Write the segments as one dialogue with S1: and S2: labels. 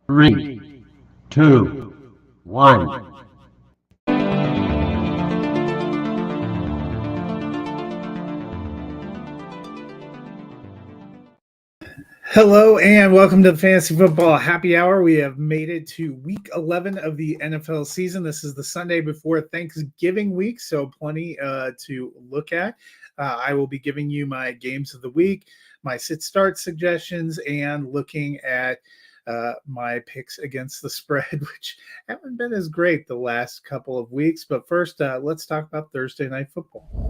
S1: Three, two, one.
S2: Hello and welcome to the Fantasy Football Happy Hour. We have made it to week 11 of the NFL season. This is the Sunday before Thanksgiving week, so plenty to look at. I will be giving you my games of the week, my sit-start suggestions, and looking at my picks against the spread, which haven't been as great the last couple of weeks. But first, let's talk about Thursday Night Football.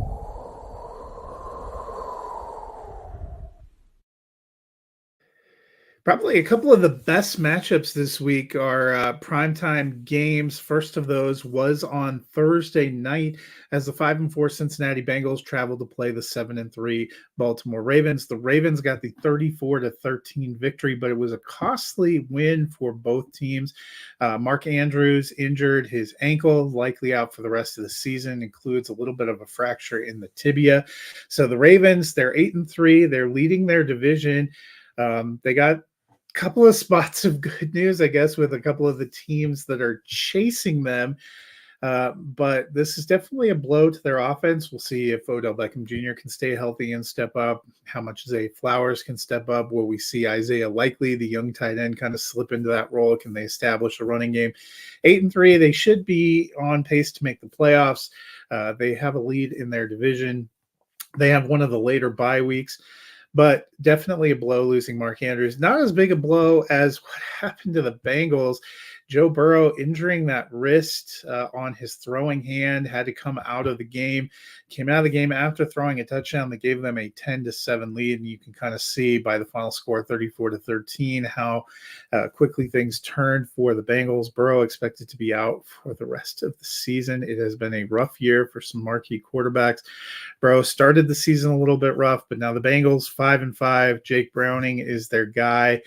S2: Probably a couple of the best matchups this week are primetime games. First of those was on Thursday night as the 5-4 Cincinnati Bengals traveled to play the 7-3 Baltimore Ravens. The Ravens got the 34-13 victory, but it was a costly win for both teams. Mark Andrews injured his ankle, likely out for the rest of the season, includes a little bit of a fracture in the tibia. So the Ravens, they're 8-3. They're leading their division. They got couple of spots of good news, I guess, with a couple of the teams that are chasing them. But this is definitely a blow to their offense. We'll see if Odell Beckham Jr. can stay healthy and step up, how much Zay Flowers can step up. Will we see Isaiah Likely, the young tight end, kind of slip into that role? Can they establish a running game? 8-3, they should be on pace to make the playoffs. They have a lead in their division. They have one of the later bye weeks. But definitely a blow losing Mark Andrews. Not as big a blow as what happened to the Bengals. Joe Burrow injuring that wrist on his throwing hand, had to come out of the game. Came out of the game after throwing a touchdown that gave them a 10-7 lead. And you can kind of see by the final score, 34-13, how quickly things turned for the Bengals. Burrow expected to be out for the rest of the season. It has been a rough year for some marquee quarterbacks. Burrow started the season a little bit rough, but now the Bengals 5-5. Jake Browning is their guy.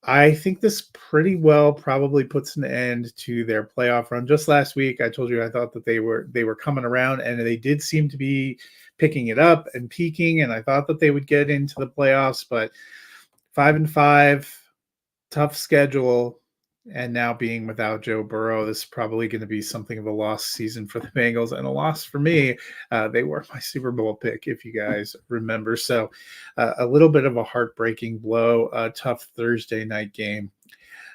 S2: I think this pretty well probably puts an end to their playoff run. Just last week, I told you I thought that they were coming around, and they did seem to be picking it up and peaking, and I thought that they would get into the playoffs, but 5-5, tough schedule, and now being without Joe Burrow, this is probably going to be something of a lost season for the Bengals and a loss for me. They were my Super Bowl pick, if you guys remember. So a little bit of a heartbreaking blow, a tough Thursday night game.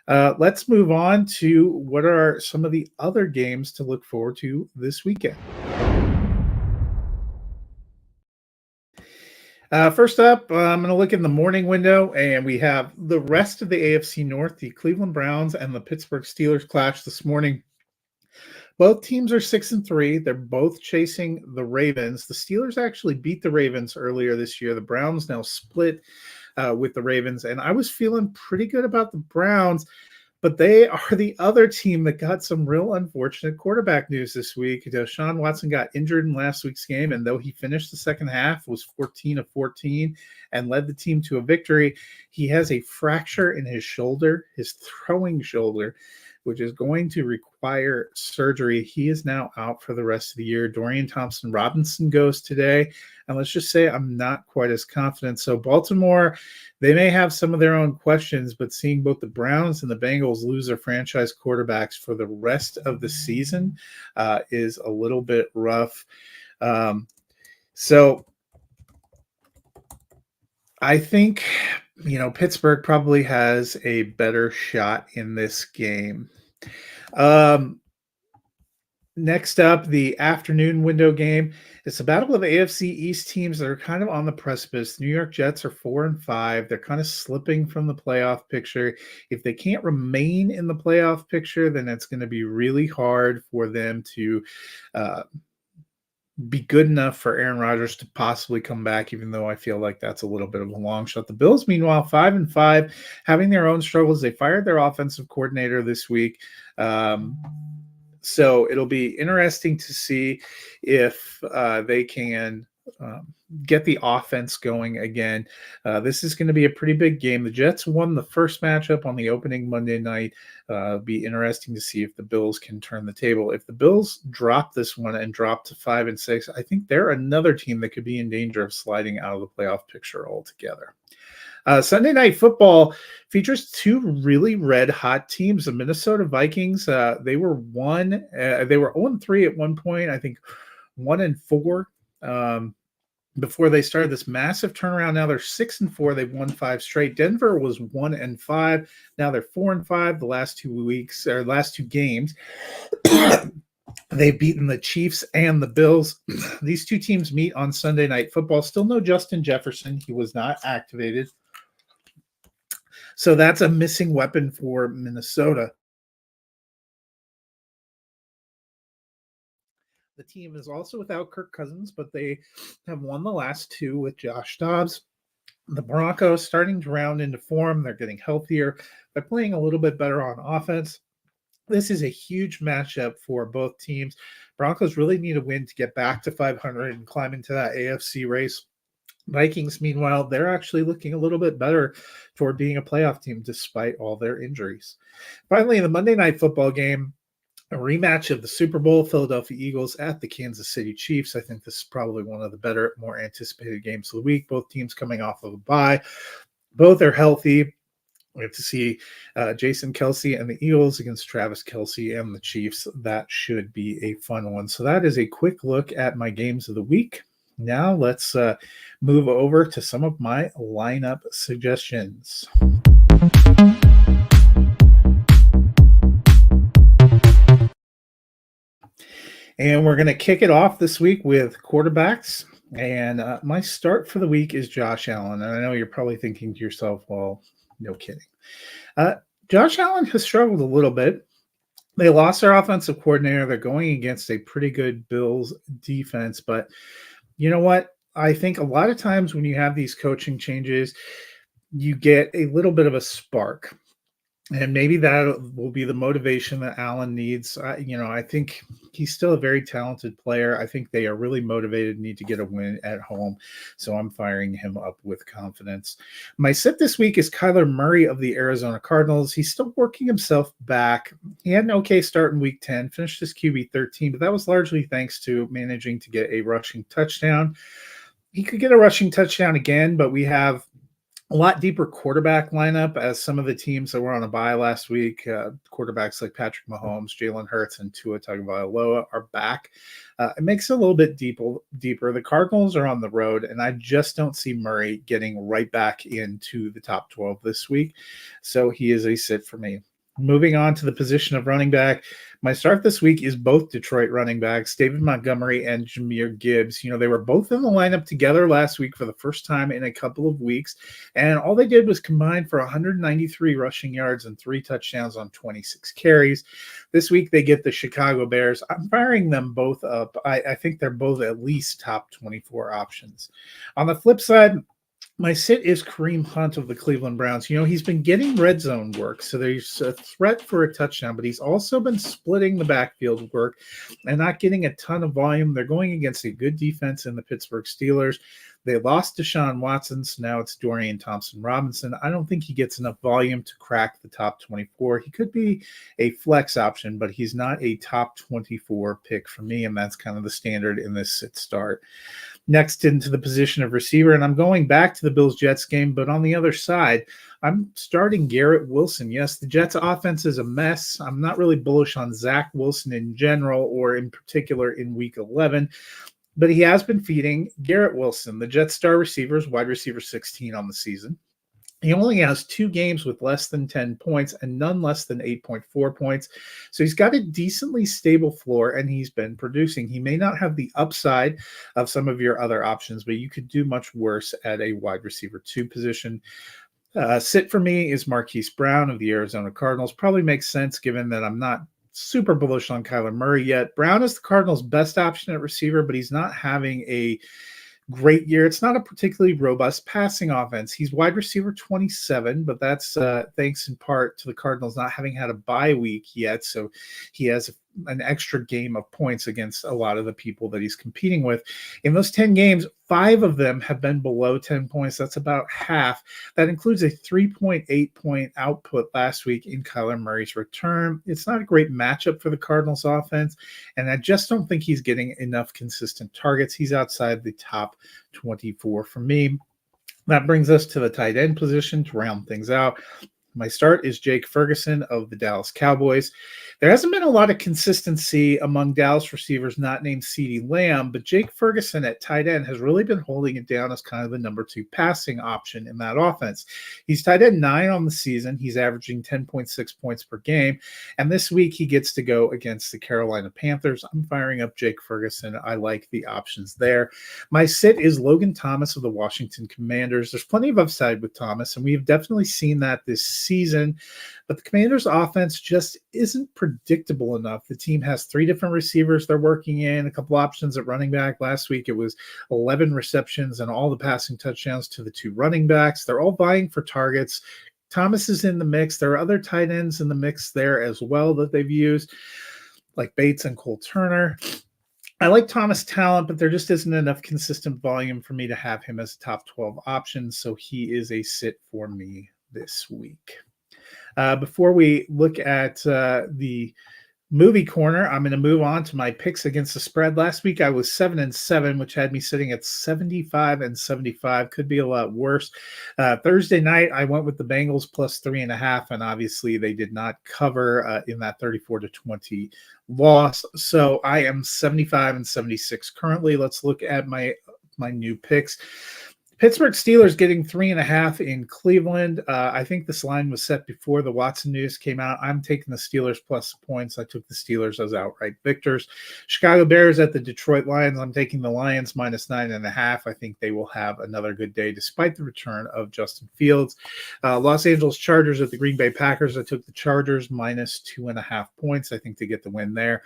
S2: Let's move on to what are some of the other games to look forward to this weekend. First up, I'm going to look in the morning window, and we have the rest of the AFC North. The Cleveland Browns and the Pittsburgh Steelers clash this morning. Both teams are 6-3. They're both chasing the Ravens. The Steelers actually beat the Ravens earlier this year. The Browns now split with the Ravens, and I was feeling pretty good about the Browns. But they are the other team that got some real unfortunate quarterback news this week. Deshaun Watson got injured in last week's game, and though he finished the second half, was 14 of 14, and led the team to a victory, he has a fracture in his shoulder, his throwing shoulder, which is going to require surgery. He is now out for the rest of the year. Dorian Thompson-Robinson goes today, and let's just say I'm not quite as confident. So Baltimore, they may have some of their own questions, but seeing both the Browns and the Bengals lose their franchise quarterbacks for the rest of the season is a little bit rough. So I think, Pittsburgh probably has a better shot in this game. Next up, the afternoon window game. It's a battle of AFC East teams that are kind of on the precipice. New York Jets are 4-5. They're kind of slipping from the playoff picture. If they can't remain in the playoff picture, then it's going to be really hard for them to be good enough for Aaron Rodgers to possibly come back, even though I feel like that's a little bit of a long shot. The Bills, meanwhile, 5-5, having their own struggles. They fired their offensive coordinator this week. So it'll be interesting to see if they can get the offense going again. This is going to be a pretty big game. The Jets won the first matchup on the opening Monday night. It'll be interesting to see if the Bills can turn the table. If the Bills drop this one and drop to 5-6, I think they're another team that could be in danger of sliding out of the playoff picture altogether. Sunday Night Football features two really red hot teams. The Minnesota Vikings, they were 0-3 at one point, I think 1-4 before they started this massive turnaround. Now they're 6-4. They've won 5 straight. Denver was 1-5. Now they're 4-5 the last 2 weeks or last 2 games. They've beaten the Chiefs and the Bills. These two teams meet on Sunday Night Football. Still no Justin Jefferson. He was not activated. So that's a missing weapon for Minnesota. The team is also without Kirk Cousins, but they have won the last 2 with Josh Dobbs. The Broncos starting to round into form. They're getting healthier. They're playing a little bit better on offense. This is a huge matchup for both teams. Broncos really need a win to get back to 500 and climb into that AFC race. Vikings, meanwhile, they're actually looking a little bit better toward being a playoff team despite all their injuries. Finally, in the Monday Night Football game, a rematch of the Super Bowl, Philadelphia Eagles at the Kansas City Chiefs. I think this is probably one of the better, more anticipated games of the week. Both teams coming off of a bye. Both are healthy. We have to see Jason Kelce and the Eagles against Travis Kelce and the Chiefs. That should be a fun one. So that is a quick look at my games of the week. Now let's move over to some of my lineup suggestions. And we're going to kick it off this week with quarterbacks. And my start for the week is Josh Allen. And I know you're probably thinking to yourself, well, no kidding. Josh Allen has struggled a little bit. They lost their offensive coordinator. They're going against a pretty good Bills defense. But you know what? I think a lot of times when you have these coaching changes, you get a little bit of a spark. And maybe that will be the motivation that Allen needs. I think he's still a very talented player. I think they are really motivated, need to get a win at home. So I'm firing him up with confidence. My sit this week is Kyler Murray of the Arizona Cardinals. He's still working himself back. He had an okay start in week 10, finished his QB 13, but that was largely thanks to managing to get a rushing touchdown. He could get a rushing touchdown again, but we have a lot deeper quarterback lineup as some of the teams that were on a bye last week, quarterbacks like Patrick Mahomes, Jalen Hurts, and Tua Tagovailoa are back. It makes it a little bit deeper. The Cardinals are on the road, and I just don't see Murray getting right back into the top 12 this week. So he is a sit for me. Moving on to the position of running back, my start this week is both Detroit running backs, David Montgomery and Jahmyr Gibbs. They were both in the lineup together last week for the first time in a couple of weeks, and all they did was combine for 193 rushing yards and 3 touchdowns on 26 carries. This week they get the Chicago Bears. I'm firing them both up. I think they're both at least top 24 options. On the flip side, my sit is Kareem Hunt of the Cleveland Browns. He's been getting red zone work, so there's a threat for a touchdown, but he's also been splitting the backfield work and not getting a ton of volume. They're going against a good defense in the Pittsburgh Steelers. They lost Deshaun Watson, so now it's Dorian Thompson-Robinson. I don't think he gets enough volume to crack the top 24. He could be a flex option, but he's not a top 24 pick for me, and that's kind of the standard in this sit start. Next into the position of receiver, and I'm going back to the Bills-Jets game, but on the other side, I'm starting Garrett Wilson. Yes, the Jets offense is a mess. I'm not really bullish on Zach Wilson in general or in particular in week 11, but he has been feeding Garrett Wilson, the Jets star receivers, wide receiver 16 on the season. He only has 2 games with less than 10 points and none less than 8.4 points. So he's got a decently stable floor, and he's been producing. He may not have the upside of some of your other options, but you could do much worse at a wide receiver 2 position. Sit for me is Marquise Brown of the Arizona Cardinals. Probably makes sense given that I'm not super bullish on Kyler Murray yet. Brown is the Cardinals' best option at receiver, but he's not having a great year. It's not a particularly robust passing offense. He's wide receiver 27, but that's thanks in part to the Cardinals not having had a bye week yet. So he has an extra game of points against a lot of the people that he's competing with. In those 10 games, 5 of them have been below 10 points. That's about half. That includes a 3.8 point output last week in Kyler Murray's return. It's not a great matchup for the Cardinals offense, and I just don't think he's getting enough consistent targets. He's outside the top 24 for me. That brings us to the tight end position to round things out. My start is Jake Ferguson of the Dallas Cowboys. There hasn't been a lot of consistency among Dallas receivers not named CeeDee Lamb, but Jake Ferguson at tight end has really been holding it down as kind of the number 2 passing option in that offense. He's tight end 9 on the season. He's averaging 10.6 points per game. And this week he gets to go against the Carolina Panthers. I'm firing up Jake Ferguson. I like the options there. My sit is Logan Thomas of the Washington Commanders. There's plenty of upside with Thomas, and we've definitely seen that this season, but the Commanders offense just isn't predictable enough. The team has 3 different receivers they're working in, a couple options at running back. Last week it was 11 receptions and all the passing touchdowns to the 2 running backs. They're all vying for targets. Thomas is in the mix. There are other tight ends in the mix there as well that they've used, like Bates and Cole Turner. I like Thomas' talent, but there just isn't enough consistent volume for me to have him as a top 12 option, so he is a sit for me this week. Before we look at the movie corner, I'm going to move on to my picks against the spread. Last week I was 7-7, which had me sitting at 75-75. Could be a lot worse. Thursday night I went with the Bengals plus 3.5, and obviously they did not cover in that 34-20 loss. So I am 75-76 currently. Let's look at my new picks. Pittsburgh Steelers getting 3.5 in Cleveland. I think this line was set before the Watson news came out. I'm taking the Steelers plus points. I took the Steelers as outright victors. Chicago Bears at the Detroit Lions. I'm taking the Lions minus 9.5. I think they will have another good day despite the return of Justin Fields. Los Angeles Chargers at the Green Bay Packers. I took the Chargers minus 2.5 points. I think they get the win there.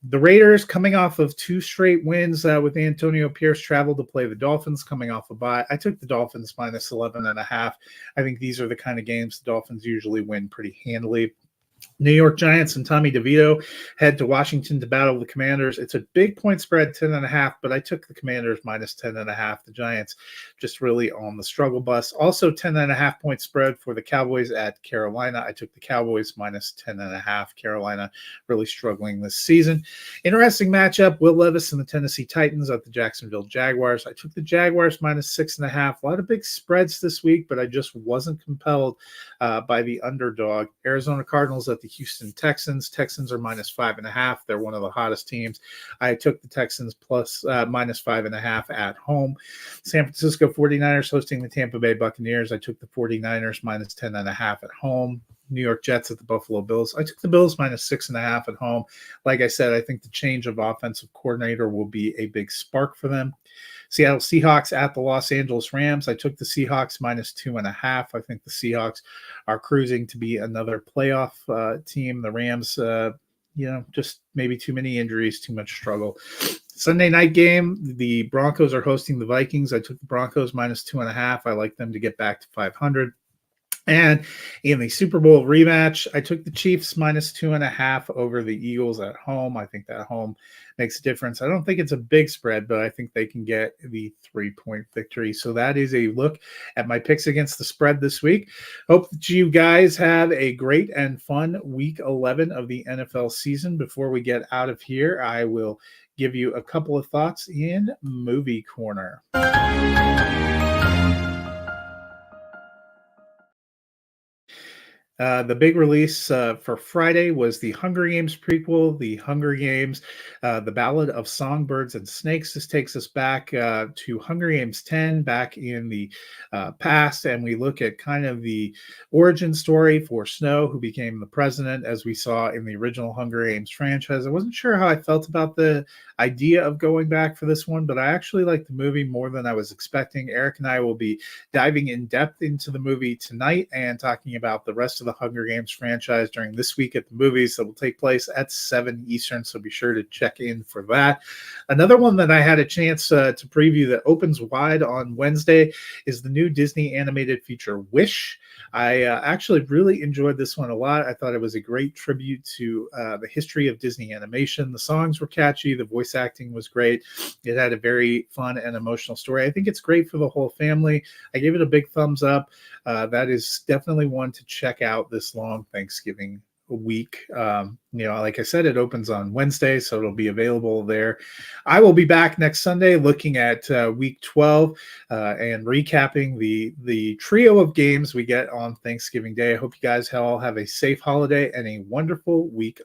S2: The Raiders, coming off of 2 straight wins with Antonio Pierce, traveled to play the Dolphins coming off a bye. I took the Dolphins minus 11.5. I think these are the kind of games the Dolphins usually win pretty handily. New York Giants and Tommy DeVito head to Washington to battle the Commanders. It's a big point spread, 10.5, but I took the Commanders minus 10.5. The Giants just really on the struggle bus. Also 10.5 point spread for the Cowboys at Carolina. I took the Cowboys minus 10.5. Carolina really struggling this season. Interesting matchup, Will Levis and the Tennessee Titans at the Jacksonville Jaguars. I took the Jaguars minus 6.5. A lot of big spreads this week, but I just wasn't compelled by the underdog. Arizona Cardinals at the Houston Texans. Texans are minus 5.5. They're one of the hottest teams. I took the Texans plus minus 5.5 at home. San Francisco 49ers hosting the Tampa Bay Buccaneers. I took the 49ers minus 10.5 at home. New York Jets at the Buffalo Bills. I took the Bills minus 6.5 at home. Like I said, I think the change of offensive coordinator will be a big spark for them. Seattle Seahawks at the Los Angeles Rams. I took the Seahawks minus 2.5. I think the Seahawks are cruising to be another playoff team. The Rams, just maybe too many injuries, too much struggle. Sunday night game, the Broncos are hosting the Vikings. I took the Broncos minus 2.5. I like them to get back to 500. And in the Super Bowl rematch, I took the Chiefs minus 2.5 over the Eagles at home. I think that home makes a difference. I don't think it's a big spread, but I think they can get the 3-point victory. So that is a look at my picks against the spread this week. Hope that you guys have a great and fun week 11 of the NFL season. Before we get out of here, I will give you a couple of thoughts in Movie Corner. The big release for Friday was the Hunger Games prequel, The Hunger Games, The Ballad of Songbirds and Snakes. This takes us back to Hunger Games 10, back in the past, and we look at kind of the origin story for Snow, who became the president, as we saw in the original Hunger Games franchise. I wasn't sure how I felt about the idea of going back for this one, but I actually liked the movie more than I was expecting. Eric and I will be diving in depth into the movie tonight and talking about the rest of the Hunger Games franchise during this week at the movies that will take place at 7 Eastern, so be sure to check in for that. Another one that I had a chance to preview that opens wide on Wednesday is the new Disney animated feature Wish. I actually really enjoyed this one a lot. I thought it was a great tribute to the history of Disney animation. The songs were catchy. The voice acting was great. It had a very fun and emotional story. I think it's great for the whole family. I gave it a big thumbs up. That is definitely one to check out this long Thanksgiving week. Like I said, it opens on Wednesday, so it'll be available there. I will be back next Sunday looking at week 12 and recapping the trio of games we get on Thanksgiving Day. I hope you guys all have a safe holiday and a wonderful week